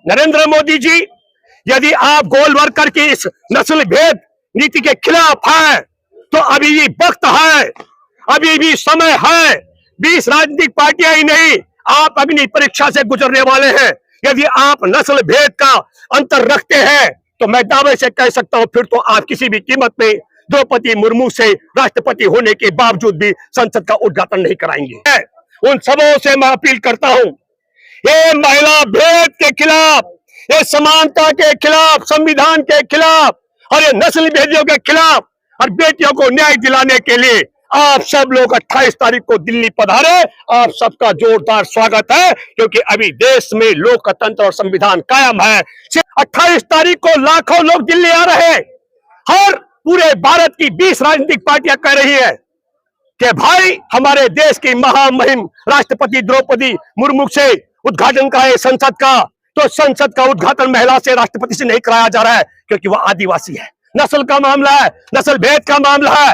नरेंद्र मोदी जी, यदि आप गोल वर्कर की इस नस्ल भेद नीति के खिलाफ है तो अभी भी वक्त है, अभी भी समय है। 20 राजनीतिक पार्टियां ही नहीं, आप अग्नि परीक्षा से गुजरने वाले हैं। यदि आप नस्ल भेद का अंतर रखते हैं तो मैं दावे से कह सकता हूं फिर तो आप किसी भी कीमत पे द्रौपदी मुर्मू से राष्ट्रपति होने के बावजूद भी संसद का उद्घाटन नहीं कराएंगे। उन सबों से मैं अपील करता हूं, ये महिला भेद के खिलाफ, ये समानता के खिलाफ, संविधान के खिलाफ और ये नस्ल भेदियों के खिलाफ और बेटियों को न्याय दिलाने के लिए आप सब लोग 28 तारीख को दिल्ली पधारे। आप सबका जोरदार स्वागत है, क्योंकि अभी देश में लोकतंत्र और संविधान कायम है। 28 तारीख को लाखों लोग दिल्ली आ रहे हैं। हर पूरे भारत की 20 राजनीतिक पार्टियां कह रही है कि भाई हमारे देश की महामहिम राष्ट्रपति द्रौपदी मुर्मू से उद्घाटन कराए संसद का। तो संसद का उद्घाटन महिला से, राष्ट्रपति से नहीं कराया जा रहा है, क्योंकि वह आदिवासी है। नस्ल का मामला है, नस्ल भेद का मामला है।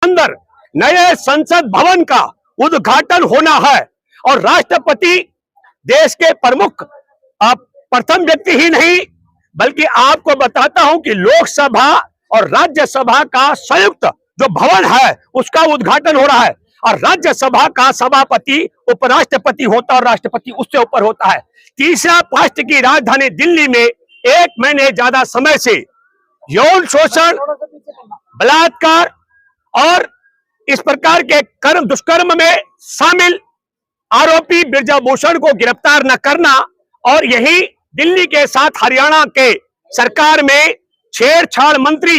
अंदर नए संसद भवन का उद्घाटन होना है और राष्ट्रपति देश के प्रमुख प्रथम व्यक्ति ही नहीं, बल्कि आपको बताता हूं कि लोकसभा और राज्यसभा का संयुक्त जो भवन है उसका उद्घाटन हो रहा है। और राज्यसभा का सभापति उपराष्ट्रपति होता है और राष्ट्रपति उससे ऊपर होता है। तीसरा राष्ट्र की राजधानी दिल्ली में 1 महीने ज्यादा समय से यौन शोषण, बलात्कार और इस प्रकार के दुष्कर्म में शामिल आरोपी ब्रजभूषण को गिरफ्तार न करना और यही दिल्ली के साथ हरियाणा के सरकार में छेड़छाड़ मंत्री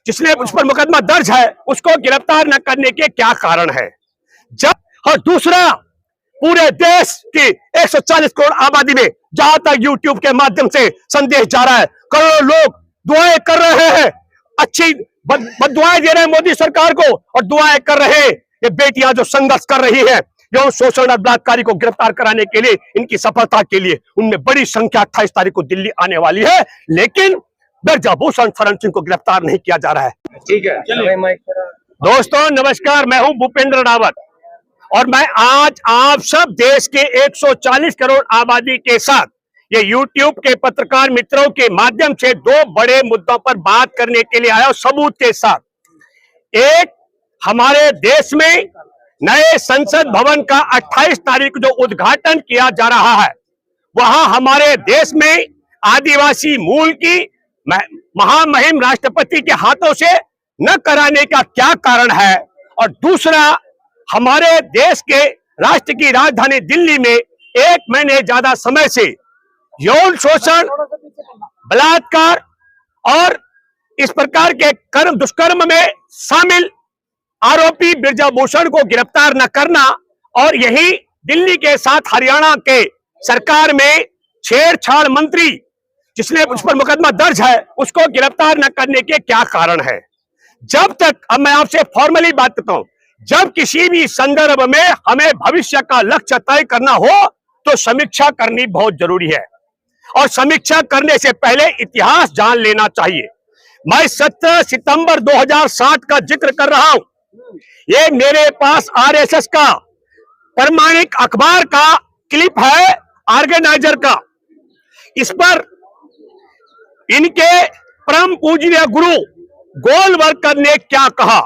जिसने उस पर मुकदमा दर्ज है उसको गिरफ्तार न करने के क्या कारण है? जब और दूसरा, पूरे देश की 140 करोड़ आबादी में जहां तक यूट्यूब के माध्यम से संदेश जा रहा है, करोड़ों लोग दुआएं कर रहे हैं, अच्छी बददुआएं दे रहे हैं मोदी सरकार को और दुआएं कर रहे हैं ये बेटियां जो संघर्ष कर रही है यौन शोषण और बलात्कारी को गिरफ्तार कराने के लिए, इनकी सफलता के लिए उनमें बड़ी संख्या 28 तारीख को दिल्ली आने वाली है। लेकिन ब्रजभूषण शरण सिंह को गिरफ्तार नहीं किया जा रहा है। ठीक है, दोस्तों नमस्कार, मैं हूं भूपेंद्र रावत और मैं आज आप सब देश के 140 करोड़ आबादी के साथ ये YouTube के पत्रकार मित्रों के माध्यम से 2 बड़े मुद्दों पर बात करने के लिए आया, सबूत के साथ। एक, हमारे देश में नए संसद भवन का 28 तारीख जो उद्घाटन किया जा रहा है, वहां हमारे देश में आदिवासी मूल की महामहिम राष्ट्रपति के हाथों से न कराने का क्या कारण है? और दूसरा, हमारे देश के राष्ट्र की राजधानी दिल्ली में 1 महीने ज्यादा समय से यौन शोषण, बलात्कार और इस प्रकार के दुष्कर्म में शामिल आरोपी ब्रजभूषण को गिरफ्तार न करना और यही दिल्ली के साथ हरियाणा के सरकार में छेड़छाड़ मंत्री जिसने उस पर मुकदमा दर्ज है उसको गिरफ्तार न करने के क्या कारण है? जब तक, अब मैं आपसे फॉर्मली बात करता हूं, जब किसी भी संदर्भ में हमें भविष्य का लक्ष्य तय करना हो तो समीक्षा करनी बहुत जरूरी है और समीक्षा करने से पहले इतिहास जान लेना चाहिए। मैं 17 सितंबर 2007 का जिक्र कर रहा हूं। ये मेरे पास आरएसएस का प्रमाणिक अखबार का क्लिप है, ऑर्गेनाइजर का। इस पर इनके परम पूजनीय गुरु गोलवलकर ने क्या कहा?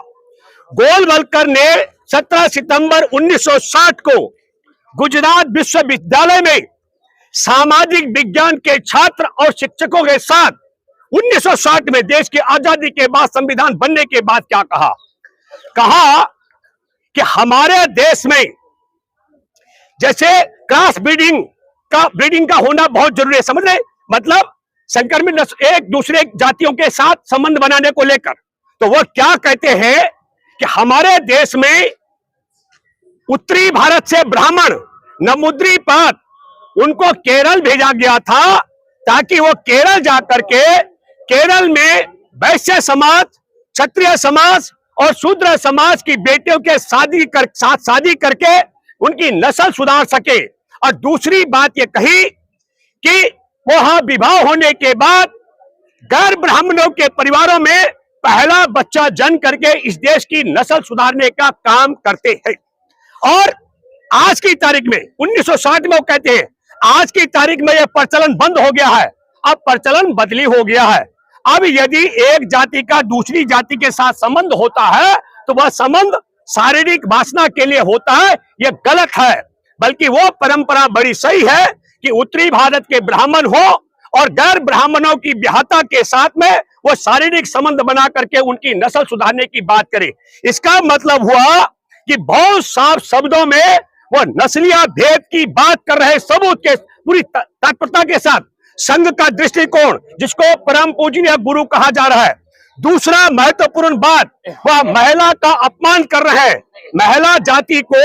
गोलवलकर ने 17 सितंबर 1960 को गुजरात विश्वविद्यालय में सामाजिक विज्ञान के छात्र और शिक्षकों के साथ 1960 में देश की आजादी के बाद, संविधान बनने के बाद क्या कहा? कहा कि हमारे देश में जैसे क्रॉस ब्रीडिंग का होना बहुत जरूरी है। समझ रहे? मतलब संक्रमित एक दूसरे जातियों के साथ संबंध बनाने को लेकर। तो वो क्या कहते हैं कि हमारे देश में उत्तरी भारत से ब्राह्मण नमुद्रीपात उनको केरल भेजा गया था ताकि वो केरल जाकर के केरल में वैश्य समाज, क्षत्रिय समाज और शूद्र समाज की बेटियों के साथ शादी करके उनकी नस्ल सुधार सके। और दूसरी बात ये कही कि वहां विवाह होने के बाद गैर ब्राह्मणों के परिवारों में पहला बच्चा जन्म करके इस देश की नस्ल सुधारने का काम करते हैं। और आज की तारीख में 1960 में वो कहते हैं आज की तारीख में यह प्रचलन बंद हो गया है, अब प्रचलन बदली हो गया है। अब यदि एक जाति का दूसरी जाति के साथ संबंध होता है तो वह संबंध शारीरिक वासना के लिए होता है, यह गलत है। बल्कि वो परंपरा बड़ी सही है कि उत्तरी भारत के ब्राह्मण हो और गैर ब्राह्मणों की ब्याहता के साथ में वो शारीरिक संबंध बना करके उनकी नस्ल सुधारने की बात करे। इसका मतलब हुआ कि बहुत साफ शब्दों में वो नस्लीय भेद की बात कर रहे, सबूत के पूरी तत्परता के साथ। संघ का दृष्टिकोण जिसको परम पूजनीय गुरु कहा जा रहा है। दूसरा महत्वपूर्ण बात, वह महिला का अपमान कर रहे हैं। महिला जाति को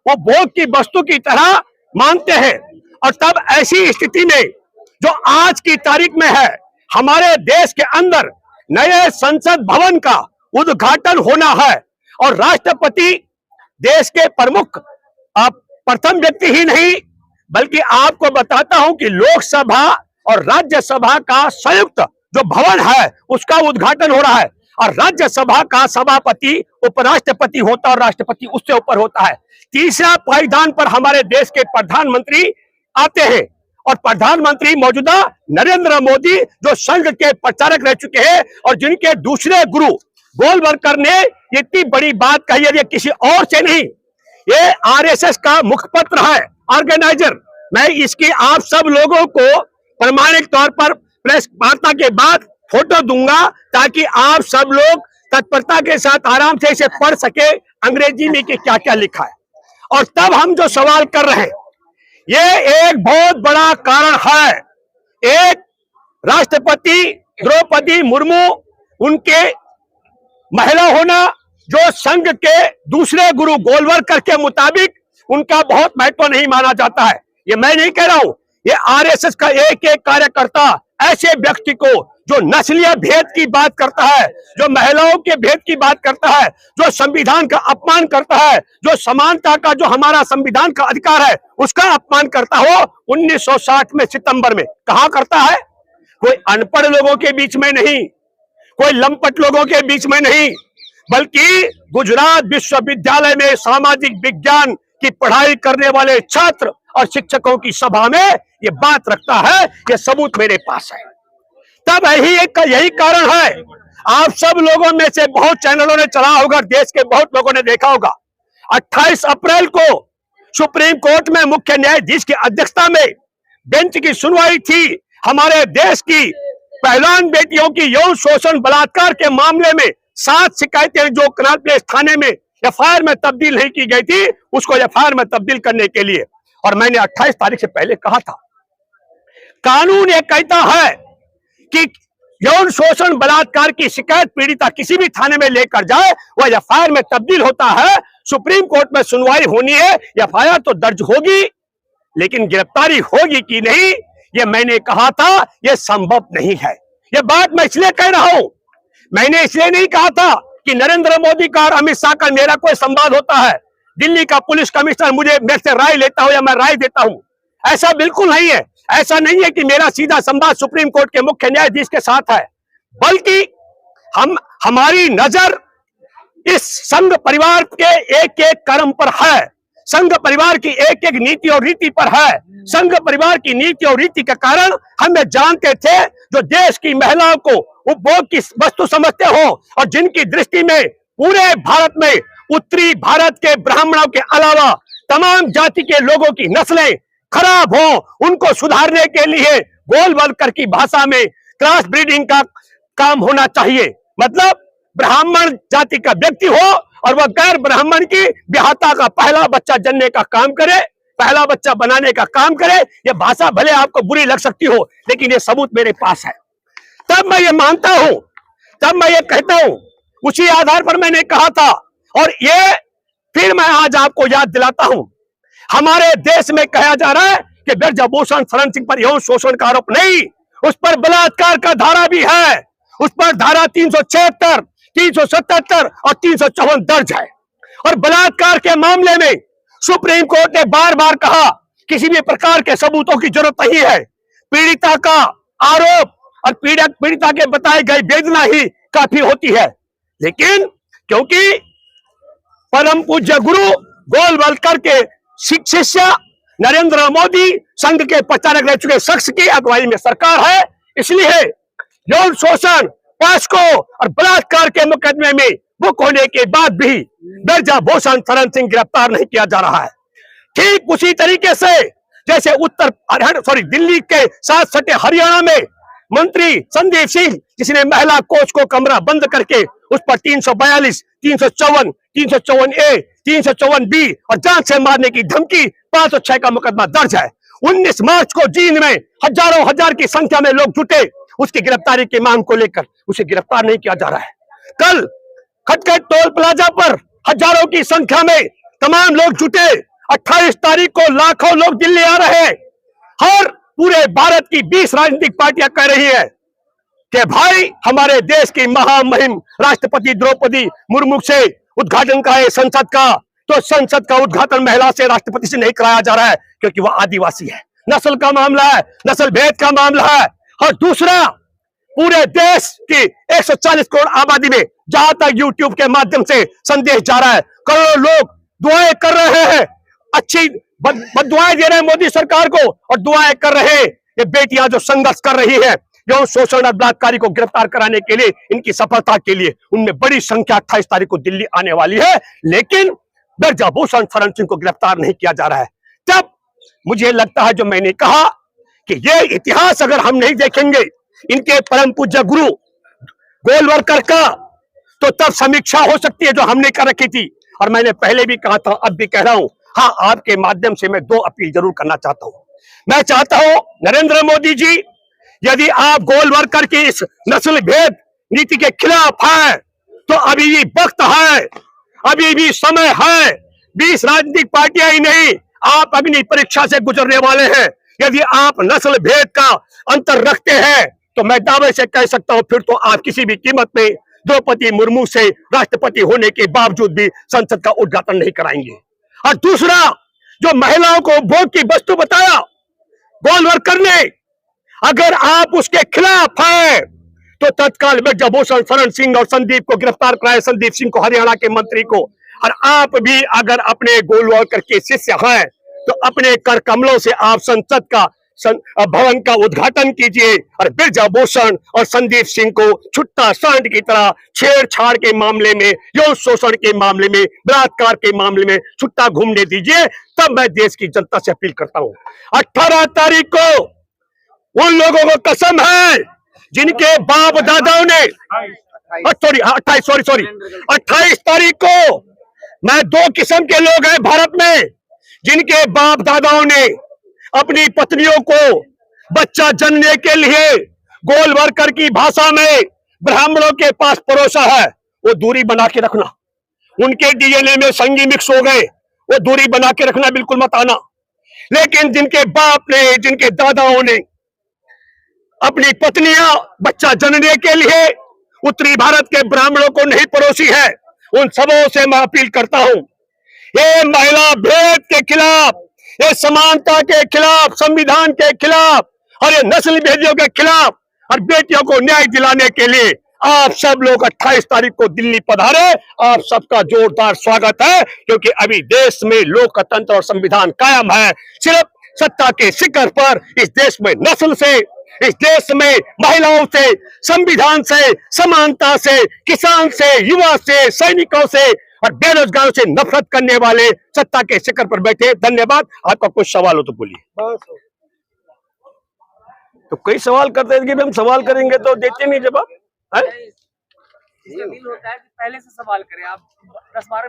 वो भोग की वस्तु की तरह मानते हैं। और तब ऐसी स्थिति में जो आज की तारीख में है, हमारे देश के अंदर नए संसद भवन का उद्घाटन होना है और राष्ट्रपति देश के प्रमुख प्रथम व्यक्ति ही नहीं बल्कि आपको बताता हूं कि लोकसभा और राज्यसभा का संयुक्त जो भवन है उसका उद्घाटन हो रहा है। और राज्यसभा का सभापति उपराष्ट्रपति होता है और राष्ट्रपति उससे ऊपर होता है। तीसरा पायदान पर हमारे देश के प्रधानमंत्री आते हैं और प्रधानमंत्री मौजूदा नरेंद्र मोदी जो संघ के प्रचारक रह चुके हैं और जिनके दूसरे गुरु गोलवलकर ने इतनी बड़ी बात कही है, ये किसी और से नहीं, ये आरएसएस का मुखपत्र है, ऑर्गेनाइजर। मैं इसकी आप सब लोगों को प्रमाणिक तौर पर प्रेस वार्ता के बाद फोटो दूंगा ताकि आप सब लोग तत्परता के साथ आराम से इसे पढ़ सके अंग्रेजी में कि क्या क्या लिखा है। और तब हम जो सवाल कर रहे हैं, ये एक बहुत बड़ा कारण है। एक, राष्ट्रपति द्रौपदी मुर्मू उनके महिला होना जो संघ के दूसरे गुरु गोलवलकर के मुताबिक उनका बहुत महत्व नहीं माना जाता है। ये मैं नहीं कह रहा हूं, ये आरएसएस का एक एक कार्यकर्ता ऐसे व्यक्ति को जो नस्लीय भेद की बात करता है, जो महिलाओं के भेद की बात करता है, जो संविधान का अपमान करता है, जो समानता का जो हमारा संविधान का अधिकार है उसका अपमान करता हो, 1960 में सितंबर में कहां करता है? कोई अनपढ़ लोगों के बीच में नहीं, कोई लंपट लोगों के बीच में नहीं, बल्कि गुजरात विश्वविद्यालय में सामाजिक विज्ञान की पढ़ाई करने वाले छात्र और शिक्षकों की सभा में ये बात रखता है। ये सबूत मेरे पास है। तब यही कारण है, आप सब लोगों में से बहुत चैनलों ने चला होगा, देश के बहुत लोगों ने देखा होगा, 28 अप्रैल को सुप्रीम कोर्ट में मुख्य न्यायाधीश की अध्यक्षता में बेंच की सुनवाई थी। हमारे देश की पहलवान बेटियों की यौन शोषण बलात्कार के मामले में 7 शिकायतें जो कनाट प्लेस थाने में एफआईआर में तब्दील नहीं की गई थी, उसको एफआईआर में तब्दील करने के लिए। और मैंने 28 तारीख से पहले कहा था, कानून ये कहता है कि यौन शोषण बलात्कार की शिकायत पीड़िता किसी भी थाने में लेकर जाए, वह एफआईआर में तब्दील होता है। सुप्रीम कोर्ट में सुनवाई होनी है, एफआईआर तो दर्ज होगी, लेकिन गिरफ्तारी होगी कि नहीं, ये मैंने कहा था, ये संभव नहीं है। ये बात मैं इसलिए कह रहा हूं, मैंने इसलिए नहीं कहा था कि नरेंद्र मोदी का और अमित शाह का मेरा कोई संवाद होता है, दिल्ली का पुलिस कमिश्नर मेरे से राय लेता हो या मैं राय देता हूं, ऐसा बिल्कुल नहीं है। ऐसा नहीं है कि मेरा सीधा संवाद सुप्रीम कोर्ट के मुख्य न्यायाधीश के साथ है, बल्कि हमारी नजर इस संघ परिवार के एक एक कर्म पर है, संघ परिवार की एक एक नीति और रीति पर है। संघ परिवार की नीति और रीति के कारण हम जानते थे जो देश की महिलाओं को उपभोग की वस्तु समझते हो और जिनकी दृष्टि में पूरे भारत में उत्तरी भारत के ब्राह्मणों के अलावा तमाम जाति के लोगों की नस्लें खराब हो, उनको सुधारने के लिए गोलवलकर की भाषा में क्रॉस ब्रीडिंग का काम होना चाहिए। मतलब ब्राह्मण जाति का व्यक्ति हो और वह गैर ब्राह्मण की ब्याहता का पहला बच्चा जनने का काम करे, पहला बच्चा बनाने का काम करे। यह भाषा भले आपको बुरी लग सकती हो, लेकिन यह सबूत मेरे पास है। तब मैं ये मानता हूं, तब मैं ये कहता हूं, उसी आधार पर मैंने कहा था। और ये फिर मैं आज आपको याद दिलाता हूं, हमारे देश में कहा जा रहा है कि ब्रजभूषण शरण सिंह पर यौन शोषण का आरोप नहीं, उस पर बलात्कार का धारा भी है, उस पर धारा 376, 377 और 354 दर्ज है। और बलात्कार के मामले में सुप्रीम कोर्ट ने बार बार कहा किसी भी प्रकार के सबूतों की जरूरत नहीं है, पीड़िता का आरोप और पीड़िता के बताए गए वेदना ही काफी होती है। लेकिन क्योंकि परम पूज्य गुरु गोलवलकर के शिष्य नरेंद्र मोदी संघ के प्रचारक रह चुके शख्स की अगुवाई में सरकार है। इसलिए यौन शोषण, पॉस्को और बलात्कार के मुकदमे में बुक होने के बाद भी ब्रजभूषण शरण सिंह गिरफ्तार नहीं किया जा रहा है। ठीक उसी तरीके से जैसे दिल्ली के साथ सटे हरियाणा में मंत्री संदीप सिंह, जिसने महिला कोच को कमरा बंद करके उस पर 342, 354, 354A, 354B और जान से मारने की धमकी 506 का मुकदमा दर्ज है। 19 मार्च को जींद में हजार की संख्या में लोग जुटे उसकी गिरफ्तारी की मांग को लेकर, उसे गिरफ्तार नहीं किया जा रहा है। कल खटखट टोल प्लाजा पर हजारों की संख्या में तमाम लोग जुटे। 28 तारीख को लाखों लोग दिल्ली आ रहे हैं। हर पूरे भारत की 20 राजनीतिक पार्टियां कह रही है कि भाई हमारे देश की महामहिम राष्ट्रपति द्रौपदी मुर्मू से उद्घाटन का है संसद का, तो संसद का उद्घाटन महिला से, राष्ट्रपति से नहीं कराया जा रहा है क्योंकि वह आदिवासी है। नस्ल का मामला है, नस्ल भेद का मामला है। और दूसरा, पूरे देश की 140 करोड़ आबादी में जहां तक यूट्यूब के माध्यम से संदेश जा रहा है, करोड़ों लोग दुआएं कर रहे हैं, अच्छी बददुआएं दे रहे हैं मोदी सरकार को और दुआएं कर रहे हैं ये बेटियां जो संघर्ष कर रही है यौन शोषण और बलात्कारी को गिरफ्तार कराने के लिए, इनकी सफलता के लिए। उनमें बड़ी संख्या 28 तारीख को दिल्ली आने वाली है, लेकिन ब्रजभूषण शरण सिंह को गिरफ्तार नहीं किया जा रहा है। तब मुझे लगता है, जो मैंने कहा कि ये इतिहास अगर हम नहीं देखेंगे इनके परम पूज्य गुरु गोलवरकर का, तो तब समीक्षा हो सकती है जो हमने कर रखी थी। और मैंने पहले भी कहा था, अब भी कह रहा हूं, हाँ, आपके माध्यम से मैं 2 अपील जरूर करना चाहता हूं। मैं चाहता हूं नरेंद्र मोदी जी, यदि आप गोलवरकर की इस नस्ल भेद नीति के खिलाफ है तो अभी भी वक्त है, अभी भी समय है। 20 राजनीतिक पार्टियां ही नहीं, आप अग्नि परीक्षा से गुजरने वाले हैं। यदि आप नस्ल भेद का अंतर रखते हैं तो मैं दावे से कह सकता हूं, फिर तो आप किसी भी कीमत पे द्रौपदी मुर्मू से राष्ट्रपति होने के बावजूद भी संसद का उद्घाटन नहीं कराएंगे। और दूसरा, जो महिलाओं को भोग की वस्तु बताया गोलवरकर ने, अगर आप उसके खिलाफ हैं तो तत्काल ब्रजभूषण शरण सिंह और संदीप को गिरफ्तार कराए, संदीप सिंह को, हरियाणा के मंत्री को। और आप भी अगर अपने गोलवरकर के शिष्य हैं तो अपने कर कमलों से आप संसद का भवन का उद्घाटन कीजिए और ब्रजभूषण और संदीप सिंह को छुट्टा सांड की तरह छेड़छाड़ के मामले में, यौन शोषण के मामले में, बलात्कार के मामले में छुट्टा घूमने दीजिए। तब मैं देश की जनता से अपील करता हूं, 18 तारीख को उन लोगों को कसम है जिनके बाप दादाओं ने 28 तारीख को, मैं 2 किस्म के लोग हैं भारत में, जिनके बाप दादाओं ने अपनी पत्नियों को बच्चा जन्मने के लिए गोलवरकर की भाषा में ब्राह्मणों के पास परोसा है। वो दूरी बना के रखना, उनके डीएनए में संगी मिक्स हो गए, वो दूरी बना के रखना, बिल्कुल मत आना। लेकिन जिनके बाप ने, जिनके दादाओं ने अपनी पत्नियां बच्चा जनने के लिए उत्तरी भारत के ब्राह्मणों को नहीं परोसी है, उन सबों से मैं अपील करता हूं, ये महिला भेद के खिलाफ, ये समानता के खिलाफ, संविधान के खिलाफ और ये नस्ल भेदियों के खिलाफ और बेटियों को न्याय दिलाने के लिए आप सब लोग 28 तारीख को दिल्ली पधारे। आप सबका जोरदार स्वागत है, क्योंकि अभी देश में लोकतंत्र और संविधान कायम है। सिर्फ सत्ता के शिखर पर इस देश में नस्ल से, इस देश में महिलाओं से, संविधान से, समानता से, किसान से, युवा से, सैनिकों से और बेरोजगारों से नफरत करने वाले सत्ता के शिखर पर बैठे। धन्यवाद। आपका कुछ सवाल हो तो बोलिए। तो कई सवाल करते हैं कि हम सवाल करेंगे तो देते नहीं जवाब। इसका दिल होता है कि पहले से सवाल करें, आप 10-12